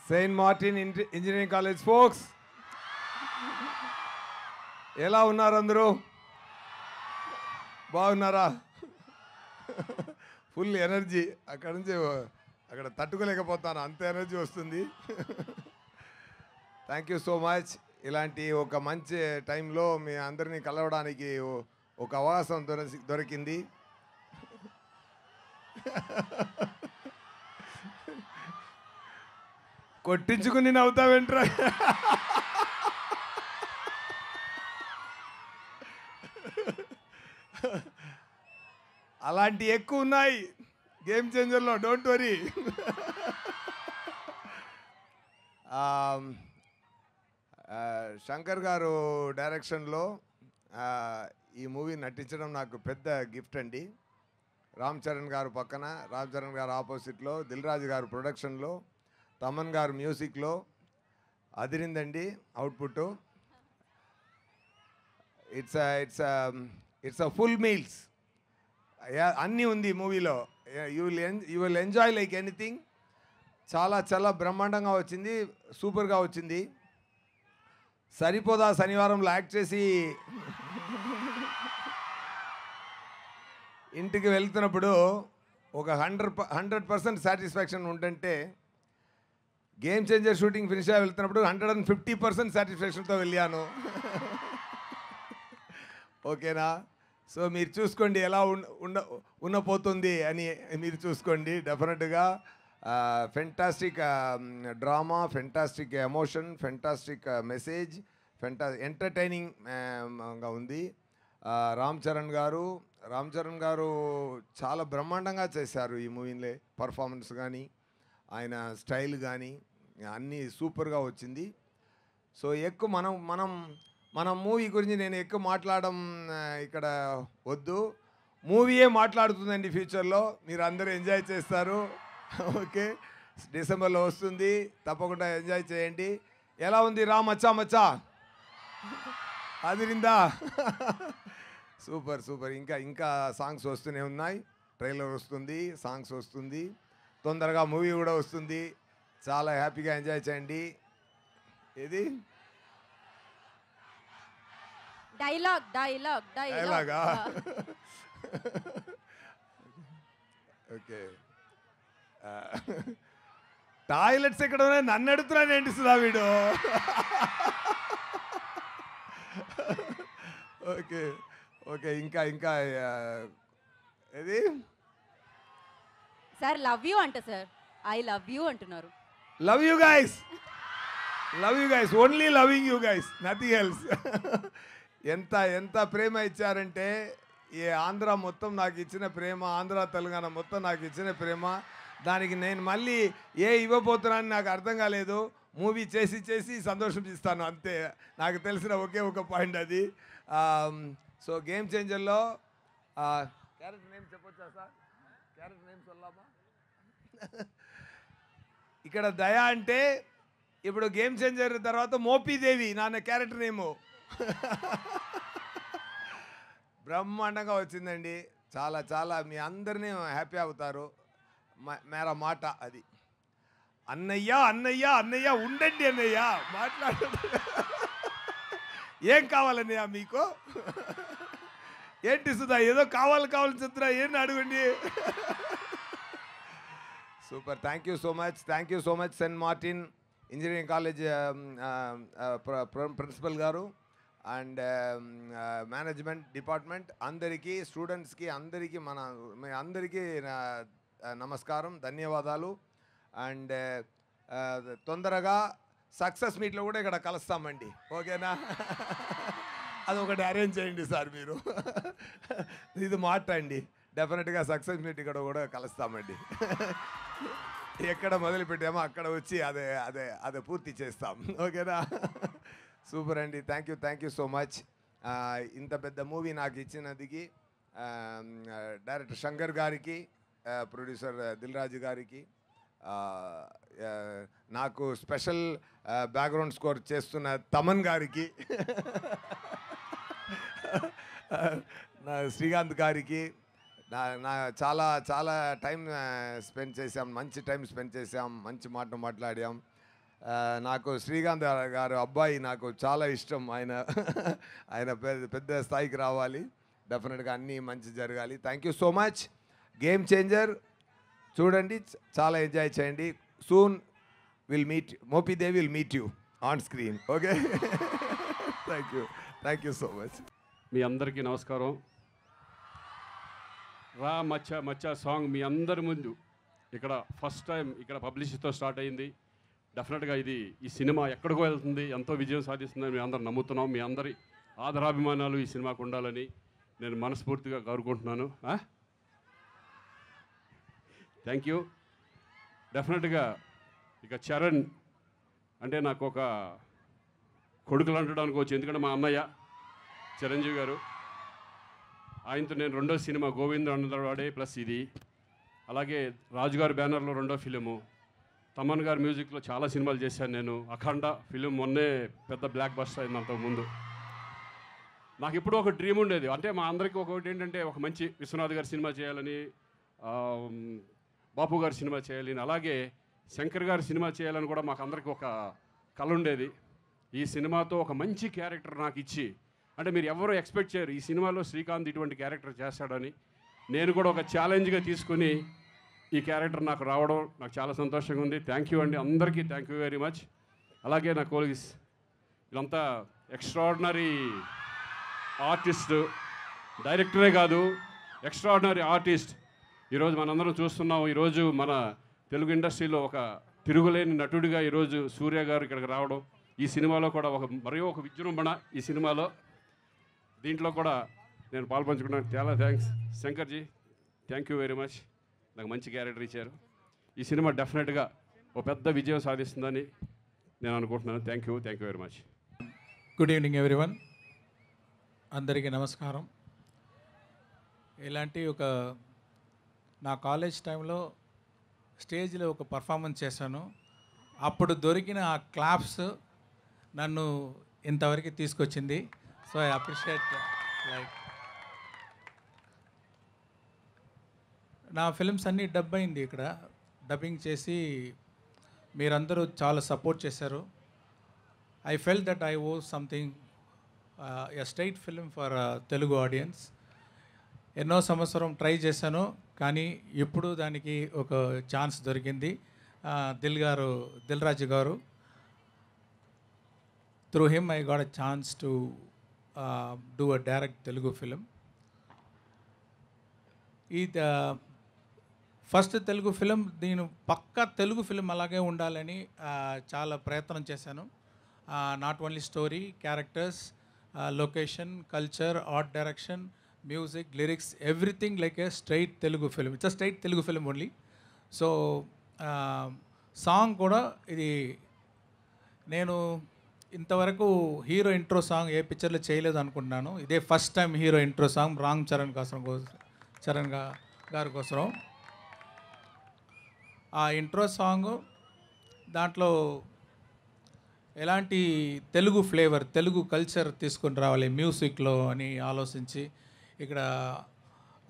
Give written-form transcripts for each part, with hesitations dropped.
Saint Martin Engineering College folks, ఎలా ఉన్నారు అందరూ? బాగున్నారా? ఫుల్ ఎనర్జీ, అక్కడ నుంచి అక్కడ తట్టుకోలేకపోతాను, అంత ఎనర్జీ వస్తుంది. Thank you so much. ఇలాంటి ఒక మంచి టైంలో మీ అందరినీ కలవడానికి ఒక అవకాశం దొరికింది. కొట్టించుకుని నవ్వుతావేంట్రా? అలాంటి ఎక్కువ ఉన్నాయి గేమ్ చేంజర్లో, డోంట్ వరీ. శంకర్ గారు డైరెక్షన్లో ఈ మూవీ నటించడం నాకు పెద్ద గిఫ్ట్ అండి. రామ్ చరణ్ గారు పక్కన, రామ్ చరణ్ గారు ఆపోజిట్లో, దిల్ రాజు గారు ప్రొడక్షన్లో, తమన్ గారు మ్యూజిక్లో అదిరిందండి output. It's a full meals, అన్నీ ఉంది మూవీలో. You will enjoy like anything. చాలా చాలా బ్రహ్మాండంగా వచ్చింది, సూపర్గా వచ్చింది. సరిపోదా శనివారంలో యాక్ట్ చేసి ఇంటికి వెళ్తున్నప్పుడు ఒక 100% సాటిస్ఫాక్షన్ ఉంటుంటే, గేమ్ చేంజర్ షూటింగ్ ఫినిష్ అయ్యి వెళ్తున్నప్పుడు 150% సాటిస్ఫాక్షన్తో వెళ్ళాను. ఓకేనా? సో మీరు చూసుకోండి ఎలా ఉండపోతుంది అని, మీరు చూసుకోండి. డెఫినెట్గా fantastic drama, fantastic emotion, fantastic message, ఎంటర్టైనింగ్గా ఉంది. రామ్ చరణ్ గారు చాలా బ్రహ్మాండంగా చేశారు ఈ మూవీలో. పర్ఫార్మెన్స్ కానీ, ఆయన స్టైల్ కానీ అన్నీ సూపర్గా వచ్చింది. సో ఎక్కువ మనం మూవీ గురించి నేను ఎక్కువ మాట్లాడడం ఇక్కడ వద్దు. మూవీయే మాట్లాడుతుందండి ఫ్యూచర్లో, మీరు అందరూ ఎంజాయ్ చేస్తారు. ఓకే, డిసెంబర్లో వస్తుంది, తప్పకుండా ఎంజాయ్ చేయండి. ఎలా ఉంది రా మచ్చా మచ్చా? అదిరిందా? Super super. ఇంకా సాంగ్స్ వస్తూనే ఉన్నాయి, ట్రైలర్ వస్తుంది, సాంగ్స్ వస్తుంది, తొందరగా మూవీ కూడా వస్తుంది. చాలా హ్యాపీగా ఎంజాయ్ చేయండి. ఇది డైలాగా? ఓకే. టాయిలెట్స్ ఎక్కడ ఉన్నాయి నన్ను అడుగుతున్నాను ఏంటి సుధా వీడు? Okay okay. ఇంకా ఇది సార్ లవ్ యూ అంట సార్. ఐ లవ్ యూ అంటున్నారు. Love you guys, only loving you guys, nothing else. ఎంత ప్రేమ ఇచ్చారంటే, ఈ ఆంధ్ర మొత్తం నాకు ఇచ్చిన ప్రేమ, ఆంధ్ర తెలంగాణ మొత్తం నాకు ఇచ్చిన ప్రేమ, దానికి నేను మళ్ళీ ఇవ్వబోతున్నానని నాకు అర్థం కాలేదు. మూవీ చేసి సంతోషం ఇస్తాను అంతే. నాకు తెలిసిన ఒకే ఒక పాయింట్ అది. సో గేమ్ చేంజర్లో క్యారెక్టర్ నేమ్ చెప్పొచ్చా సార్? క్యారెక్టర్ నేమ్ సొల్లామా? ఇక్కడ దయా అంటే ఇప్పుడు గేమ్ చేంజర్ తర్వాత మోపీదేవి నాన్న క్యారెక్టర్ నేము. బ్రహ్మాండంగా వచ్చిందండి. చాలా చాలా మీ అందరినీ హ్యాపీ అవుతారు. మేరా మాట అది. అన్నయ్య ఉండండి అన్నయ్య, మాట్లాడండి. ఏం కావాలన్నయ్య మీకు? ఏంటి సుధా ఏదో కావాలని చెప్తున్నా, ఏంటి అడగండి. Super. Thank you so much Saint Martin Engineering College principal గారు అండ్ మేనేజ్మెంట్ డిపార్ట్మెంట్ అందరికీ, స్టూడెంట్స్కి అందరికీ, మీ అందరికీ నమస్కారం, ధన్యవాదాలు. అండ్ తొందరగా సక్సెస్ మీట్లో కూడా ఇక్కడ కలుస్తామండి. ఓకేనా? అది ఒకటి అరేంజ్ చేయండి సార్ మీరు. ఇది మాట అండి. డెఫినెట్గా సక్సెస్ మీట్ ఇక్కడ కూడా కలుస్తామండి. ఎక్కడ మొదలు పెట్టామో అక్కడ వచ్చి అదే పూర్తి చేస్తాం. ఓకేనా? సూపర్ అండి. Thank you so much. ఇంత పెద్ద మూవీ నాకు ఇచ్చినందుకు డైరెక్టర్ శంకర్ గారికి, ప్రొడ్యూసర్ దిల్ రాజు గారికి, నాకు స్పెషల్ బ్యాక్గ్రౌండ్ స్కోర్ చేస్తున్న తమన్ గారికి, శ్రీకాంత్ గారికి, నా చాలా టైం స్పెండ్ చేసాం, మంచి టైం స్పెండ్ చేసాం, మంచి మాట మాట్లాడాం. నాకు శ్రీకాంత్ గారు అబ్బాయి నాకు చాలా ఇష్టం. ఆయన ఆయన పెద్ద స్థాయికి రావాలి. డెఫినెట్గా అన్నీ మంచి జరగాలి. Thank you so much. Game changer చూడండి, చాలా ఎంజాయ్ చేయండి. Soon will meet, Mopidevi will meet you on screen. Okay, thank you so much. మీ అందరికీ నమస్కారం. రా మచ్చా మచ్చా సాంగ్ మీ అందరి ముందు ఇక్కడ ఫస్ట్ టైం ఇక్కడ పబ్లిసిటీతో స్టార్ట్ అయింది. డెఫినెట్గా ఈ సినిమా ఎక్కడికో వెళ్తుంది, ఎంతో విజయం సాధిస్తుందని మేము అందరం నమ్ముతున్నాం. మీ అందరి ఆదరాభిమానాలు ఈ సినిమాకు ఉండాలని నేను మనస్ఫూర్తిగా కోరుకుంటున్నాను. Thank you. డెఫినెట్గా ఇక చరణ్ అంటే నాకు ఒక కొడుకులు అంటూ అనుకోవచ్చు, ఎందుకంటే మా అన్నయ్య చిరంజీవి గారు, ఆయనతో నేను రెండో సినిమా గోవింద అన్నవాడే ప్లస్ ఇది, అలాగే రాజుగారి బ్యానర్లో రెండో ఫిలిము, తమన్ గారి మ్యూజిక్లో చాలా సినిమాలు చేశాను నేను. అఖండ ఫిలిం మొన్నే పెద్ద బ్లాక్ బస్టర్ అయింది. అంతకుముందు నాకు ఎప్పుడూ ఒక డ్రీమ్ ఉండేది, అంటే మా అందరికీ ఒకటి ఏంటంటే ఒక మంచి విశ్వనాథ్ గారి సినిమా చేయాలని, బాపు గారి సినిమా చేయాలని, అలాగే శంకర్ గారి సినిమా చేయాలని కూడా మాకు అందరికీ ఒక కళ ఉండేది. ఈ సినిమాతో ఒక మంచి క్యారెక్టర్ నాకు ఇచ్చి, అంటే మీరు ఎవరు ఎక్స్పెక్ట్ చేయరు ఈ సినిమాలో శ్రీకాంత్ ఇటువంటి క్యారెక్టర్ చేస్తాడని, నేను కూడా ఒక ఛాలెంజ్గా తీసుకుని ఈ క్యారెక్టర్ నాకు రావడం నాకు చాలా సంతోషంగా ఉంది. థ్యాంక్ యూ అండి, అందరికీ థ్యాంక్ యూ వెరీ మచ్. అలాగే నా కోలీగ్స్ వీళ్ళంతా ఎక్స్ట్రాడినరీ ఆర్టిస్ట్, డైరెక్టరే కాదు ఎక్స్ట్రాడినరీ ఆర్టిస్ట్. ఈరోజు మనందరం చూస్తున్నాం, ఈరోజు మన తెలుగు ఇండస్ట్రీలో ఒక తిరుగులేని నటుడిగా ఈరోజు సూర్య గారు ఇక్కడికి రావడం, ఈ సినిమాలో కూడా మరీ ఒక విజృంభణ ఈ సినిమాలో, దీంట్లో కూడా నేను పాల్పంచుకున్నాను. చాలా thanks శంకర్జీ, thank you very much. నాకు మంచి క్యారెక్టర్ ఇచ్చారు. ఈ సినిమా డెఫినెట్గా ఒక పెద్ద విజయం సాధిస్తుందని నేను అనుకుంటున్నాను. Thank you very much. Good evening everyone, అందరికీ నమస్కారం. ఇలాంటి నా కాలేజ్ టైంలో స్టేజ్లో ఒక పర్ఫార్మెన్స్ చేశాను. అప్పుడు దొరికిన ఆ క్లాప్స్ నన్ను ఇంతవరకు తీసుకొచ్చింది. So I appreciate. నా ఫిల్మ్స్ అన్నీ డబ్ అయింది, ఇక్కడ డబ్బింగ్ చేసి మీరందరూ చాలా సపోర్ట్ చేశారు. I felt that I owe something a straight film for Telugu audience. ఎన్నో సంవత్సరం ట్రై చేశాను, కానీ ఇప్పుడు దానికి ఒక ఛాన్స్ దొరికింది. దిల్ రాజు గారు, through him I got a chance to do a direct Telugu film. ఈ ఫస్ట్ తెలుగు ఫిలిం, నేను పక్కా తెలుగు ఫిలిం అలాగే ఉండాలని చాలా ప్రయత్నం చేశాను. Not only story, characters, location, culture, art direction, music, lyrics, everything like a straight Telugu film. It's a straight Telugu film only. So song కూడా ఇది నేను ఇంతవరకు హీరో ఇంట్రో సాంగ్ ఏ పిక్చర్లో చేయలేదు అనుకుంటున్నాను. ఇదే first time hero intro song Ram Charan గారి కోసం. ఆ ఇంట్రో సాంగ్ దాంట్లో ఎలాంటి తెలుగు ఫ్లేవర్, తెలుగు కల్చర్ తీసుకొని రావాలి మ్యూజిక్లో అని ఆలోచించి, ఇక్కడ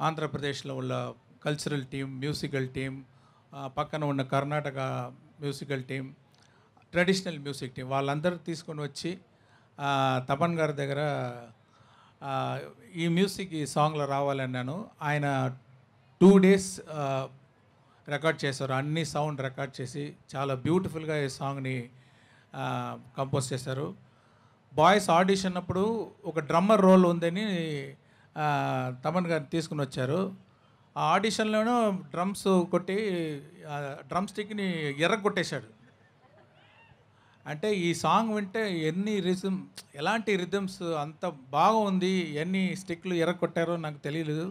ఆంధ్రప్రదేశ్లో ఉన్న కల్చరల్ టీం, మ్యూజికల్ టీం, పక్కన ఉన్న Karnataka musical team, traditional music team, వాళ్ళందరూ తీసుకొని వచ్చి తపన్ గారి దగ్గర ఈ మ్యూజిక్ ఈ సాంగ్లో రావాలన్నాను. ఆయన 2 days రికార్డ్ చేశారు, అన్ని సౌండ్ రికార్డ్ చేసి చాలా బ్యూటిఫుల్గా ఈ సాంగ్ని కంపోజ్ చేశారు. బాయ్స్ ఆడిషన్ అప్పుడు ఒక డ్రమ్మర్ రోల్ ఉందని తమన్ గారిని తీసుకుని వచ్చారు. ఆ ఆడిషన్లోనూ డ్రమ్స్ కొట్టి డ్రమ్ స్టిక్ని ఎర్రగొట్టేశాడు. అంటే ఈ సాంగ్ వింటే ఎలాంటి రిథమ్స్ అంత బాగుంది, ఎన్ని స్టిక్లు ఎర్రగొట్టారో నాకు తెలియలేదు.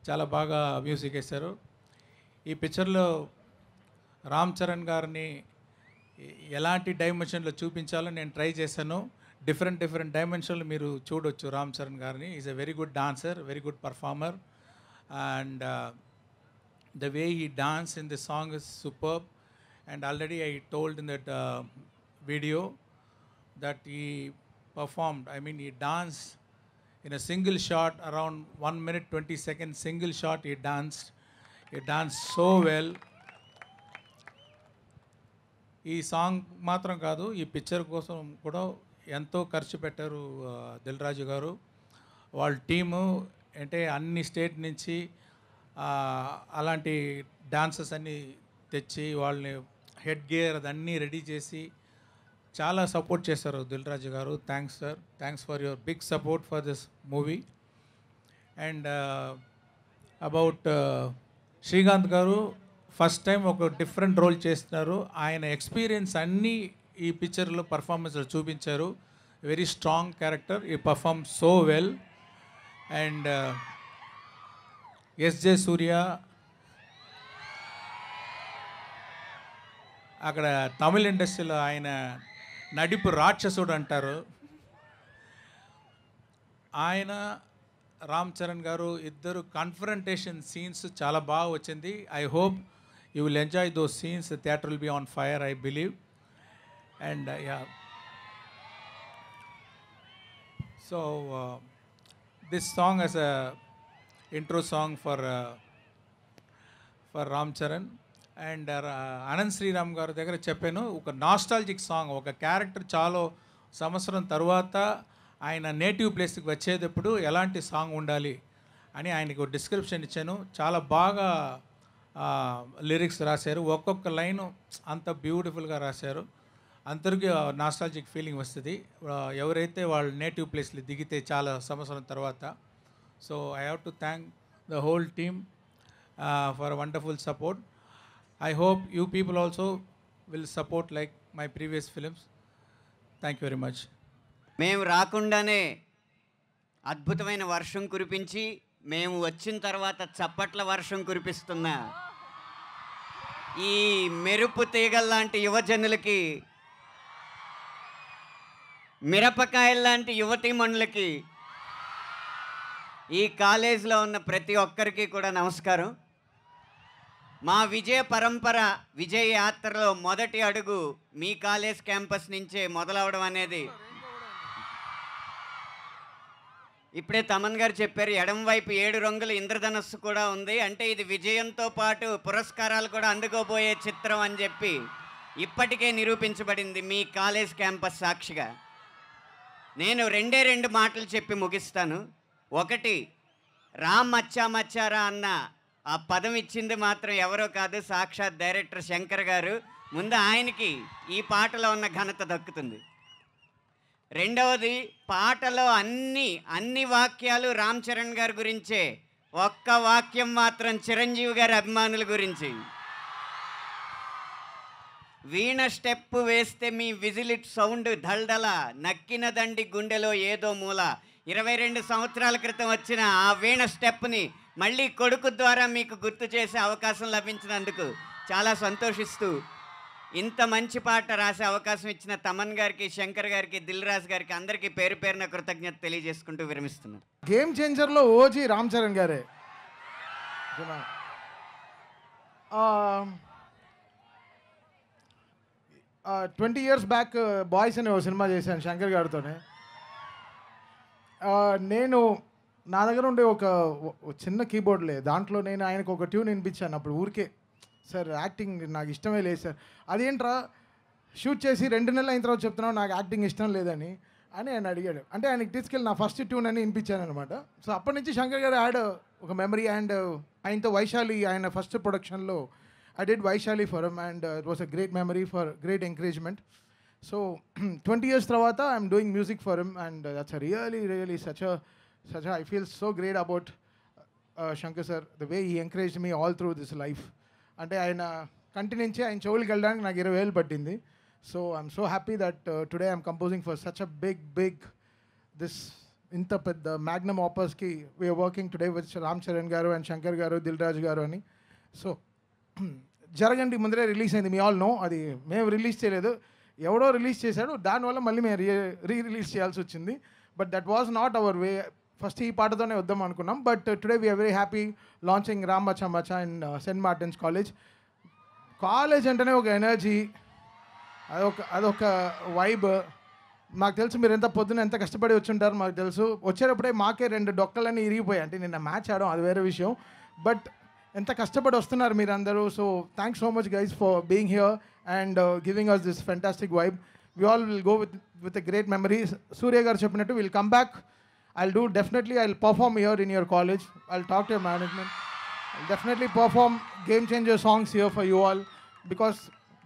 చాలా బాగా మ్యూజిక్ వేశారు. ఈ పిక్చర్లో రామ్ చరణ్ గారిని ఎలాంటి డైమెన్షన్లో చూపించాలో నేను ట్రై చేశాను. డిఫరెంట్ డైమెన్షన్లు మీరు చూడొచ్చు రామ్ చరణ్ గారిని. Is a very good dancer, very good performer, and the way he dance in the song is superb. And already I told in that video that he performed, I mean he danced in a single shot, around 1 minute 20 seconds, single shot he danced so well. ఈ song మాత్రం కాదు, ఈ picture కోసం కూడా ఎంతో ఖర్చు పెట్టారు దిల్ రాజు గారు. వాళ్ళ టీము అంటే అన్ని స్టేట్ నుంచి అలాంటి డాన్సర్స్ అన్నీ తెచ్చి వాళ్ళని హెడ్ గేర్ అదన్నీ రెడీ చేసి చాలా సపోర్ట్ చేశారు Dil Raju garu. Thanks sir, thanks for your big support for this movie. And about Srikanth garu first time ఒక డిఫరెంట్ రోల్ చేస్తున్నారు. ఆయన ఎక్స్పీరియన్స్ అన్నీ ఈ పిక్చర్లో పర్ఫార్మెన్స్లో చూపించారు. వెరీ స్ట్రాంగ్ క్యారెక్టర్, ఈ perform so well. And SJ Surya అక్కడ తమిళ ఇండస్ట్రీలో ఆయన నడిపు రాక్షసుడు అంటారు. ఆయన రామ్ చరణ్ గారు ఇద్దరు కన్ఫరంటేషన్ సీన్స్ చాలా బాగా వచ్చింది. I hope you will enjoy those scenes. Theatre will be on fire, I believe. And yeah, so this song as a intro song for Ram Charan. And Anant Sriram గారి దగ్గర చెప్పాను, ఒక నాస్టాలజిక్ సాంగ్, ఒక క్యారెక్టర్ చాలా సంవత్సరం తర్వాత ఆయన నేటివ్ ప్లేస్కి వచ్చేటప్పుడు ఎలాంటి సాంగ్ ఉండాలి అని ఆయనకు డిస్క్రిప్షన్ ఇచ్చాను. చాలా బాగా లిరిక్స్ రాశారు, ఒక్కొక్క లైను అంత బ్యూటిఫుల్గా రాశారు. అందరికీ నాస్టాలజిక్ ఫీలింగ్ వస్తుంది ఎవరైతే వాళ్ళ నేటివ్ ప్లేస్లో దిగితే చాలా సంవత్సరం తర్వాత. So I have to thank the whole team for wonderful support. I hope you people also will support like my previous films. Thank you very much. మేము రాకుండానే అద్భుతమైన వర్షం కురిపించి మేము వచ్చిన తర్వాత చప్పట్ల వర్షం కురిపిస్తున్న ఈ మెరుపు తీగల్లాంటి యువజనులకి, మిరపకాయల్లాంటి యువతీమణులకి, ఈ కాలేజీలో ఉన్న ప్రతి ఒక్కరికి కూడా నమస్కారం. మా విజయ పరంపర, విజయ యాత్రలో మొదటి అడుగు మీ కాలేజ్ క్యాంపస్ నుంచే మొదలవడం అనేది ఇప్పుడే తమన్ గారు చెప్పారు. ఎడం వైపు 7 రంగుల ఇంద్రధనస్సు కూడా ఉంది, అంటే ఇది విజయంతో పాటు పురస్కారాలు కూడా అందుకోబోయే చిత్రం అని చెప్పి ఇప్పటికే నిరూపించబడింది మీ కాలేజ్ క్యాంపస్ సాక్షిగా. నేను 2 మాటలు చెప్పి ముగిస్తాను. ఒకటి, రామ్ మచ్చా మచ్చారా అన్న ఆ పదం ఇచ్చింది మాత్రం ఎవరో కాదు, సాక్షాత్ డైరెక్టర్ శంకర్ గారు. ముందు ఆయనకి ఈ పాటలో ఉన్న ఘనత దక్కుతుంది. రెండవది, పాటలో అన్ని వాక్యాలు రామ్ చరణ్ గారి గురించే, ఒక్క వాక్యం మాత్రం చిరంజీవి గారి అభిమానుల గురించి. వీణ స్టెప్ వేస్తే మీ విజిలిట్ సౌండ్ దల్దల, నక్కిన దండి గుండెలో ఏదో మూల. 22 సంవత్సరాల క్రితం వచ్చిన ఆ వీణ స్టెప్ని మళ్ళీ కొడుకు ద్వారా మీకు గుర్తు చేసే అవకాశం లభించినందుకు చాలా సంతోషిస్తూ, ఇంత మంచి పాట రాసే అవకాశం ఇచ్చిన తమన్ గారికి, శంకర్ గారికి, దిల్ రాజు గారికి అందరికీ పేరు పేరున కృతజ్ఞత తెలియజేసుకుంటూ విరమిస్తున్నాను. గేమ్ చేంజర్లో ఓజీ రామ్ చరణ్ గారే. 20 years బ్యాక్ బాయ్స్ అనే ఒక సినిమా చేశాను శంకర్ గారితోనే. నేను నా దగ్గర ఉండే ఒక చిన్న కీబోర్డ్లే, దాంట్లో నేను ఆయనకు ఒక ట్యూన్ వినిపించాను. అప్పుడు ఊరికే, సార్ యాక్టింగ్ నాకు ఇష్టమే లేదు సార్. అదేంట్రా షూట్ చేసి 2 నెలలు అయిన తర్వాత చెప్తున్నావు నాకు యాక్టింగ్ ఇష్టం లేదని అని ఆయన అడిగాడు. అంటే ఆయనకి తీసుకెళ్ళి నా ఫస్ట్ ట్యూన్ అని వినిపించాను అనమాట. సో అప్పటి నుంచి శంకర్ గారు యాడ్ ఒక మెమరీ. అండ్ ఆయనతో వైశాలి, ఆయన ఫస్ట్ ప్రొడక్షన్లో I did Vaishali for him, and it was a great memory for great encouragement. So 20 years తర్వాత I'm doing music for him, and that's a really such a I feel so great about Shankar sir, the way he encouraged me all through this life. అంటే ఆయన కంటిన్యూంచి ఆయన చెవులకి వెళ్ళడానికి నాకు 20 ఏళ్ళు పట్టింది. So I'm so happy that today I'm composing for such a big this ఇంత పెద్ద magnum opusకి we are working today with Ram Charan గారు and శంకర్ గారు, దిల్ రాజు గారు అని. సో జరగండి ముందరే రిలీజ్ అయింది, మీ ఆల్ నో. అది మేము రిలీజ్ చేయలేదు, ఎవడో రిలీజ్ చేశాడు, దానివల్ల మళ్ళీ మేము రిలీజ్ చేయాల్సి వచ్చింది. But that was not our way. First ఈ పాటతోనే వద్దాం అనుకున్నాం. But today we are very happy launching Ram మచ్చా మచ్చా in Saint Martin's college. College అంటేనే ఒక ఎనర్జీ, అదొక వైబ్. మాకు తెలుసు మీరు ఎంత పొద్దున ఎంత కష్టపడి వచ్చి ఉంటారు, మాకు తెలుసు. వచ్చేటప్పుడే మాకే 2 డొక్కలన్నీ ఇరిగిపోయాయి. అంటే నిన్న మ్యాచ్ ఆడడం అది వేరే విషయం. బట్ ఎంత కష్టపడి వస్తున్నారు మీరందరూ. So thanks so much guys for being here and giving us this fantastic vibe. We all will go with a great memory. Surya garu చెప్పినట్టు will come back. Definitely I'll perform here in your college. I'll talk to your management. I'll definitely perform game changer songs here for you all, because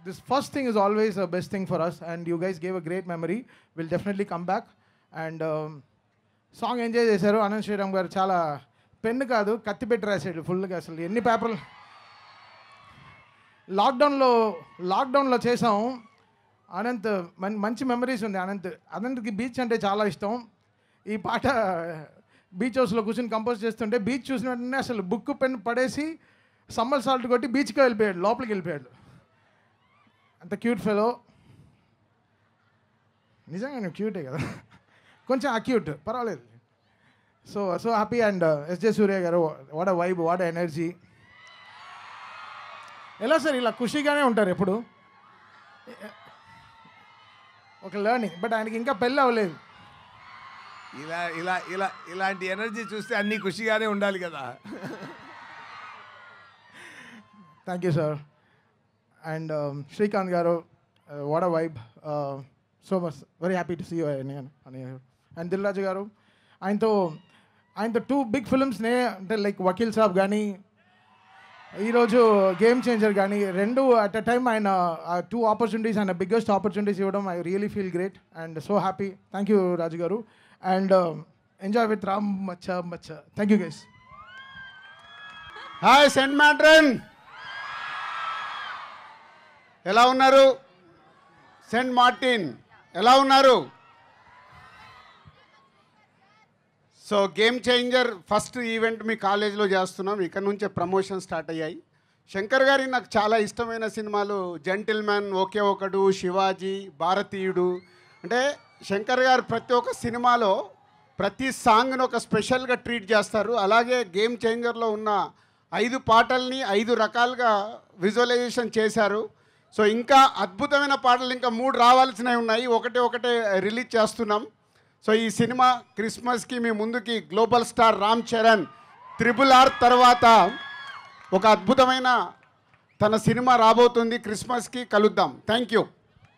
this first thing is always the best thing for us, and you guys gave a great memory. We'll definitely come back and song enjoy చేశారు. ఆనంద్ శ్రీరామ్ గారు చాలా pen కాదు కత్తి పెట్టి రాసాడు ఫుల్గా. అసలు ఎన్ని పేపర్లు లాక్డౌన్లో చేసాం. అనంత్ మంచి మెమరీస్ ఉంది. అనంత్కి బీచ్ అంటే చాలా ఇష్టం. ఈ పాట బీచ్ హౌస్లో కూర్చొని కంపోజ్ చేస్తుంటే బీచ్ చూసిన వెంటనే అసలు బుక్ పెన్ పడేసి సమ్మర్ సాల్ట్ కొట్టి బీచ్కి వెళ్ళిపోయాడు, లోపలికి వెళ్ళిపోయాడు. అంత క్యూట్ ఫెలో. నిజంగా నేను క్యూటే కదా, కొంచెం అక్యూట్, పర్వాలేదు. So happy. అండ్ ఎస్జే సూర్య గారు, what a vibe, what a energy. ఎలా సార్ ఇలా ఖుషీగానే ఉంటారు ఎప్పుడు? ఒక లర్నింగ్. బట్ ఆయనకి ఇంకా పెళ్ళి అవ్వలేదు. ఇలాంటి ఎనర్జీ చూస్తే అన్నీ ఖుషిగానే ఉండాలి కదా. Thank you sir. And Srikanth garu, what a vibe. So much very happy to see you. And Dil Raju garu, ఆయనతో 2 బిగ్ ఫిల్మ్స్నే, అంటే లైక్ వకీల్ సాబ్ కానీ ఈరోజు గేమ్ చేంజర్ కానీ, 2 అట్ అ టైమ్ ఆయన 2 ఆపర్చునిటీస్, ఆయన బిగ్గెస్ట్ ఆపర్చునిటీస్ ఇవ్వడం, I really feel great and so happy. Thank you Raju garu. And enjoy with Ram Macha. Thank you guys. హాయ్ Saint Martin, ఎలా ఉన్నారు? సెంట్ మార్టిన్ ఎలా ఉన్నారు? So game changer first event మీ కాలేజీలో చేస్తున్నాం. ఇక్కడ నుంచే ప్రమోషన్ స్టార్ట్ అయ్యాయి. శంకర్ గారి నాకు చాలా ఇష్టమైన సినిమాలు జెంటిల్మెన్, ఒకే ఒకడు, శివాజీ, భారతీయుడు. అంటే శంకర్ గారు ప్రతి ఒక్క సినిమాలో ప్రతి సాంగ్ను ఒక స్పెషల్గా ట్రీట్ చేస్తారు. అలాగే గేమ్ చేంజర్లో ఉన్న 5 పాటల్ని 5 రకాలుగా విజువలైజేషన్ చేశారు. సో ఇంకా అద్భుతమైన పాటలు ఇంకా 3 రావాల్సినవి ఉన్నాయి. ఒకటే రిలీజ్ చేస్తున్నాం. సో ఈ సినిమా క్రిస్మస్కి మీ ముందుకి global star Ram Charan RRR తర్వాత ఒక అద్భుతమైన తన సినిమా రాబోతుంది. క్రిస్మస్కి కలుద్దాం. Thank you.